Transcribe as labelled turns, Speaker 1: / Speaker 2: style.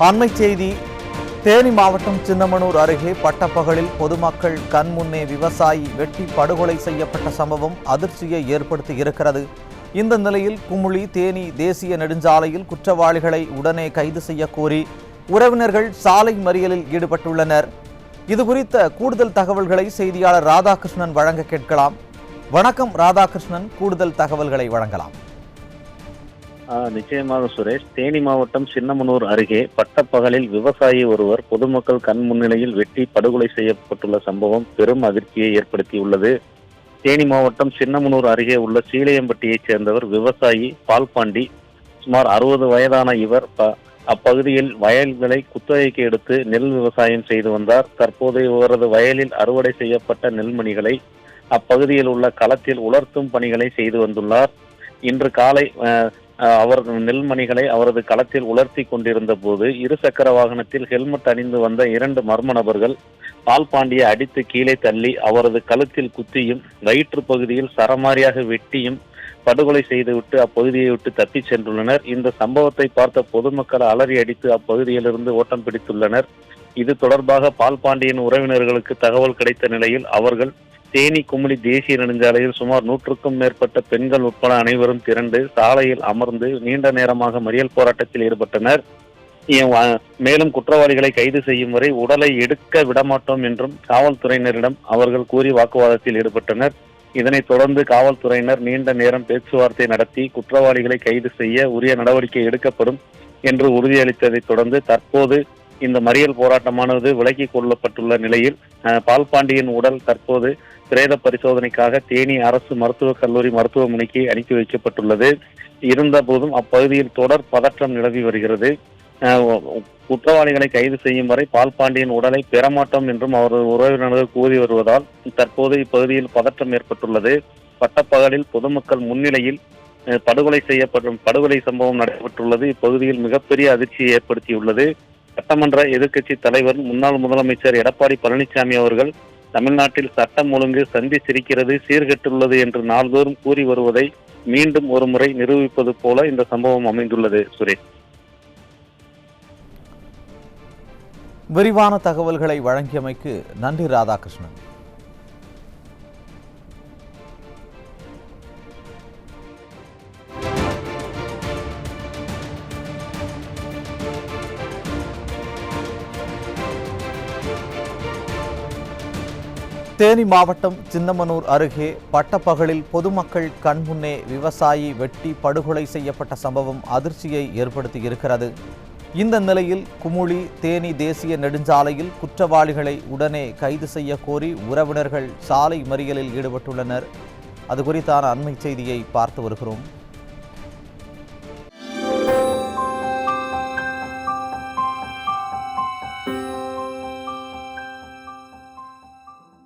Speaker 1: அண்மை செய்தி. தேனி மாவட்டம் சின்னமனூர் அருகே பட்டப்பகலில் பொதுமக்கள் கண்முன்னே விவசாயி வெட்டி படுகொலை செய்யப்பட்ட சம்பவம் அதிர்ச்சியை ஏற்படுத்தி இருக்கிறது. இந்த நிலையில் குமுளி தேனி தேசிய நெடுஞ்சாலையில் குற்றவாளிகளை உடனே கைது செய்ய கோரி உறவினர்கள் சாலை மறியலில் ஈடுபட்டுள்ளனர். இதுகுறித்த கூடுதல் தகவல்களை செய்தியாளர் ராதாகிருஷ்ணன் வழங்க கேட்கலாம். வணக்கம் ராதாகிருஷ்ணன், கூடுதல் தகவல்களை வழங்கலாம்.
Speaker 2: நிச்சயமாக சுரேஷ். தேனி மாவட்டம் சின்னமனூர் அருகே பட்டப்பகலில் விவசாயி ஒருவர் பொதுமக்கள் கண் முன்னிலையில் வெட்டி படுகொலை செய்யப்பட்டுள்ள சம்பவம் பெரும் அதிர்ச்சியை ஏற்படுத்தியுள்ளது. தேனி மாவட்டம் சின்னமனூர் அருகே உள்ள சீலையம்பட்டியைச் சேர்ந்தவர் விவசாயி பால்பாண்டி. சுமார் 60 வயதான இவர் அப்பகுதியில் வயல்களை குத்தகைக்கு எடுத்து நெல் விவசாயம் செய்து வந்தார். தற்போது இவரது வயலில் அறுவடை செய்யப்பட்ட நெல்மணிகளை அப்பகுதியில் உள்ள களத்தில் உலர்த்தும் பணிகளை செய்து வந்துள்ளார். இன்று காலை அவர் நெல்மணிகளை அவரது களத்தில் உலர்த்தி கொண்டிருந்த போது இருசக்கர வாகனத்தில் ஹெல்மெட் அணிந்து வந்த 2 மர்ம நபர்கள் பால்பாண்டியை அடித்து கீழே தள்ளி அவரது கழுத்தில் குத்தியும் வயிற்று பகுதியில் சரமாரியாக வெட்டியும் படுகொலை செய்துவிட்டு அப்பகுதியை விட்டு தப்பிச் சென்றுள்ளனர். இந்த சம்பவத்தை பார்த்த பொதுமக்கள் அலறி அடித்து அப்பகுதியிலிருந்து ஓட்டம் பிடித்துள்ளனர். இது தொடர்பாக பால்பாண்டியின் உறவினர்களுக்கு தகவல் கிடைத்த நிலையில் அவர்கள் தேனி குமுளி தேசிய நெடுஞ்சாலையில் சுமார் 100க்கும் மேற்பட்ட பெண்கள் உட்பட அனைவரும் திரண்டு சாலையில் அமர்ந்து நீண்ட நேரமாக மறியல் போராட்டத்தில் ஈடுபட்டனர். மேலும் குற்றவாளிகளை கைது செய்யும் வரை உடலை எடுக்க விடமாட்டோம் என்றும் காவல்துறையினரிடம் அவர்கள் கூறி வாக்குவாதத்தில் ஈடுபட்டனர். இதனைத் தொடர்ந்து காவல்துறையினர் நீண்ட நேரம் பேச்சுவார்த்தை நடத்தி குற்றவாளிகளை கைது செய்ய உரிய நடவடிக்கை எடுக்கப்படும் என்று உறுதியளித்ததைத் தொடர்ந்து தற்போது இந்த மறியல் போராட்டமானது விலக்கிக் கொள்ளப்பட்டுள்ள நிலையில் பால்பாண்டியின் உடல் தற்போது பிரேத பரிசோதனைக்காக தேனி அரசு மருத்துவக் கல்லூரி மருத்துவமனைக்கு அனுப்பி வைக்கப்பட்டுள்ளது. இருந்த போதும் அப்பகுதியில் தொடர் பதற்றம் நிலவி வருகிறது. குற்றவாளிகளை கைது செய்யும் வரை பால்பாண்டியின் உடலை பெறமாட்டோம் என்றும் அவரது உறவினர்கள் கூறி வருவதால் தற்போது இப்பகுதியில் பதற்றம் ஏற்பட்டுள்ளது. பட்டப்பகலில் பொதுமக்கள் முன்னிலையில் படுகொலை சம்பவம் நடைபெற்றுள்ளது இப்பகுதியில் மிகப்பெரிய அதிர்ச்சியை ஏற்படுத்தியுள்ளது. சட்டமன்ற எதிர்க்கட்சி தலைவர் முன்னாள் முதலமைச்சர் எடப்பாடி பழனிசாமி அவர்கள் தமிழ்நாட்டில் சட்டம் ஒழுங்கு சந்தி சிரிக்கிறது, சீர்கெட்டுள்ளது என்று நாள்தோறும் கூறி வருவதை மீண்டும் ஒரு முறை நிரூபிப்பது போல இந்த சம்பவம் அமைந்துள்ளது. சுரேஷ்,
Speaker 1: விரிவான தகவல்களை வழங்கியமைக்கு நன்றி ராதாகிருஷ்ணன். தேனி மாவட்டம் சின்னமனூர் அருகே பட்டப்பகலில் பொதுமக்கள் கண்முன்னே விவசாயி வெட்டி படுகொலை செய்யப்பட்ட சம்பவம் அதிர்ச்சியை ஏற்படுத்தி இருக்கிறது. இந்த நிலையில் குமுளி தேனி தேசிய நெடுஞ்சாலையில் குற்றவாளிகளை உடனே கைது செய்ய கோரி உறவினர்கள் சாலை மறியலில் ஈடுபட்டுள்ளனர். அது குறித்தான அண்மை செய்தியை பார்த்து வருகிறோம்.